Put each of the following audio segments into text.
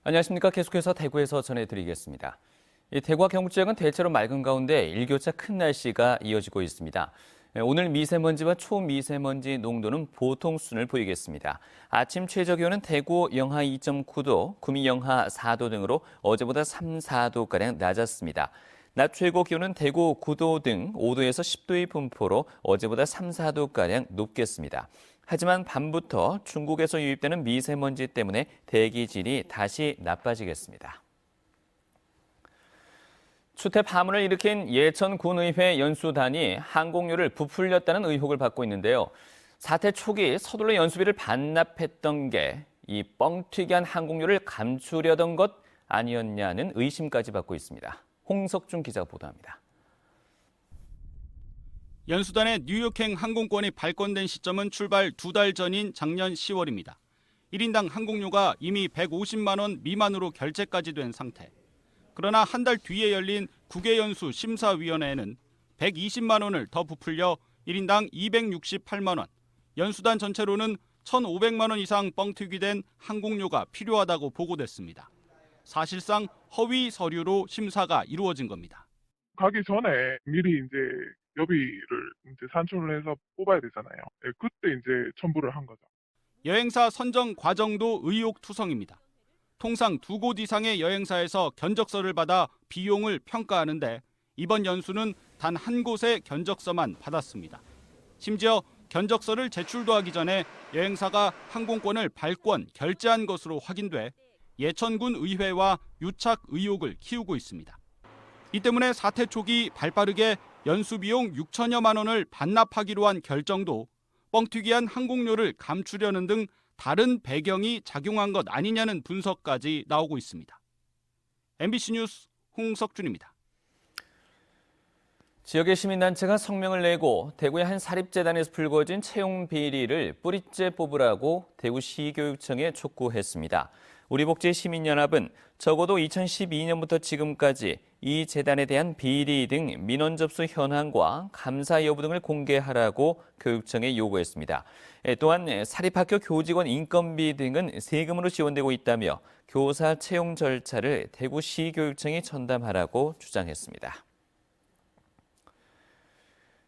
안녕하십니까. 계속해서 대구에서 전해드리겠습니다. 대구와 경북 지역은 대체로 맑은 가운데 일교차 큰 날씨가 이어지고 있습니다. 오늘 미세먼지와 초미세먼지 농도는 보통 수준을 보이겠습니다. 아침 최저기온은 대구 영하 2.9도, 구미 영하 4도 등으로 어제보다 3, 4도가량 낮았습니다. 낮 최고 기온은 대구 9도 등 5도에서 10도의 분포로 어제보다 3, 4도가량 높겠습니다. 하지만 밤부터 중국에서 유입되는 미세먼지 때문에 대기질이 다시 나빠지겠습니다. 추태 파문을 일으킨 예천군의회 연수단이 항공료를 부풀렸다는 의혹을 받고 있는데요. 사태 초기 서둘러 연수비를 반납했던 게 이 뻥튀기한 항공료를 감추려던 것 아니었냐는 의심까지 받고 있습니다. 홍석준 기자가 보도합니다. 연수단의 뉴욕행 항공권이 발권된 시점은 출발 2달 전인 작년 10월입니다. 1인당 항공료가 이미 150만 원 미만으로 결제까지 된 상태. 그러나 한 달 뒤에 열린 국외연수 심사위원회에는 120만 원을 더 부풀려 1인당 268만 원, 연수단 전체로는 1,500만 원 이상 뻥튀기된 항공료가 필요하다고 보고됐습니다. 사실상 허위 서류로 심사가 이루어진 겁니다. 가기 전에 미리 이제 여비를 이제 산출을 해서 뽑아야 되잖아요. 그때 이제 첨부를 한 거죠. 여행사 선정 과정도 의혹투성입니다. 통상 2곳 이상의 여행사에서 견적서를 받아 비용을 평가하는데 이번 연수는 단 한 곳의 견적서만 받았습니다. 심지어 견적서를 제출도 하기 전에 여행사가 항공권을 발권, 결제한 것으로 확인돼 예천군 의회와 유착 의혹을 키우고 있습니다. 이 때문에 사태 초기 발빠르게 연수 비용 6천여만 원을 반납하기로 한 결정도 뻥튀기한 항공료를 감추려는 등 다른 배경이 작용한 것 아니냐는 분석까지 나오고 있습니다. MBC 뉴스 홍석준입니다. 지역의 시민단체가 성명을 내고 대구의 한 사립재단에서 불거진 채용 비리를 뿌리째 뽑으라고 대구시교육청에 촉구했습니다. 우리복지시민연합은 적어도 2012년부터 지금까지 이 재단에 대한 비리 등 민원 접수 현황과 감사 여부 등을 공개하라고 교육청에 요구했습니다. 또한 사립학교 교직원 인건비 등은 세금으로 지원되고 있다며 교사 채용 절차를 대구시교육청이 전담하라고 주장했습니다.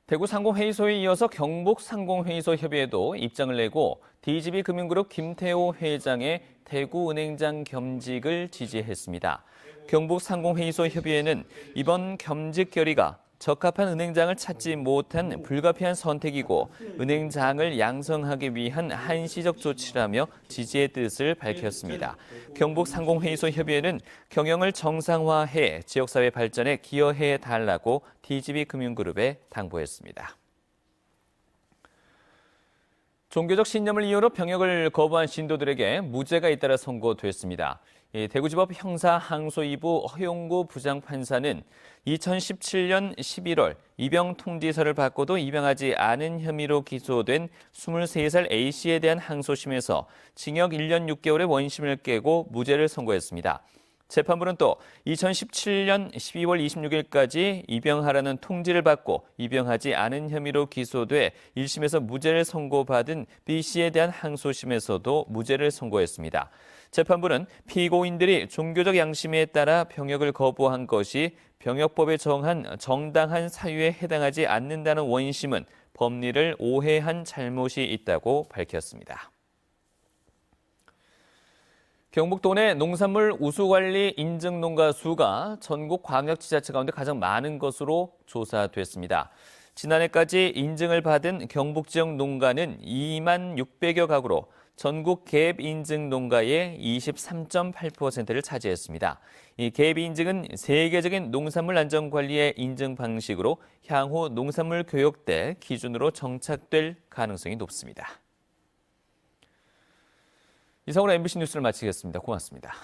대구상공회의소에 이어서 경북상공회의소 협의회도 입장을 내고 DGB금융그룹 김태호 회장의 대구은행장 겸직을 지지했습니다. 경북상공회의소 협의회는 이번 겸직 결의가 적합한 은행장을 찾지 못한 불가피한 선택이고 은행장을 양성하기 위한 한시적 조치라며 지지의 뜻을 밝혔습니다. 경북상공회의소 협의회는 경영을 정상화해 지역사회 발전에 기여해 달라고 DGB금융그룹에 당부했습니다. 종교적 신념을 이유로 병역을 거부한 신도들에게 무죄가 잇따라 선고됐습니다. 대구지법 형사 항소 2부 허용구 부장판사는 2017년 11월 입영 통지서를 받고도 입영하지 않은 혐의로 기소된 23살 A씨에 대한 항소심에서 징역 1년 6개월의 원심을 깨고 무죄를 선고했습니다. 재판부는 또 2017년 12월 26일까지 입영하라는 통지를 받고 입영하지 않은 혐의로 기소돼 1심에서 무죄를 선고받은 B씨에 대한 항소심에서도 무죄를 선고했습니다. 재판부는 피고인들이 종교적 양심에 따라 병역을 거부한 것이 병역법에 정한 정당한 사유에 해당하지 않는다는 원심은 법리를 오해한 잘못이 있다고 밝혔습니다. 경북 도내 농산물 우수관리 인증 농가 수가 전국 광역지자체 가운데 가장 많은 것으로 조사됐습니다. 지난해까지 인증을 받은 경북 지역 농가는 2만 600여 가구로 전국 계획 인증 농가의 23.8%를 차지했습니다. 이 계획 인증은 세계적인 농산물 안전 관리의 인증 방식으로 향후 농산물 교육 때 기준으로 정착될 가능성이 높습니다. 이상으로 MBC 뉴스를 마치겠습니다. 고맙습니다.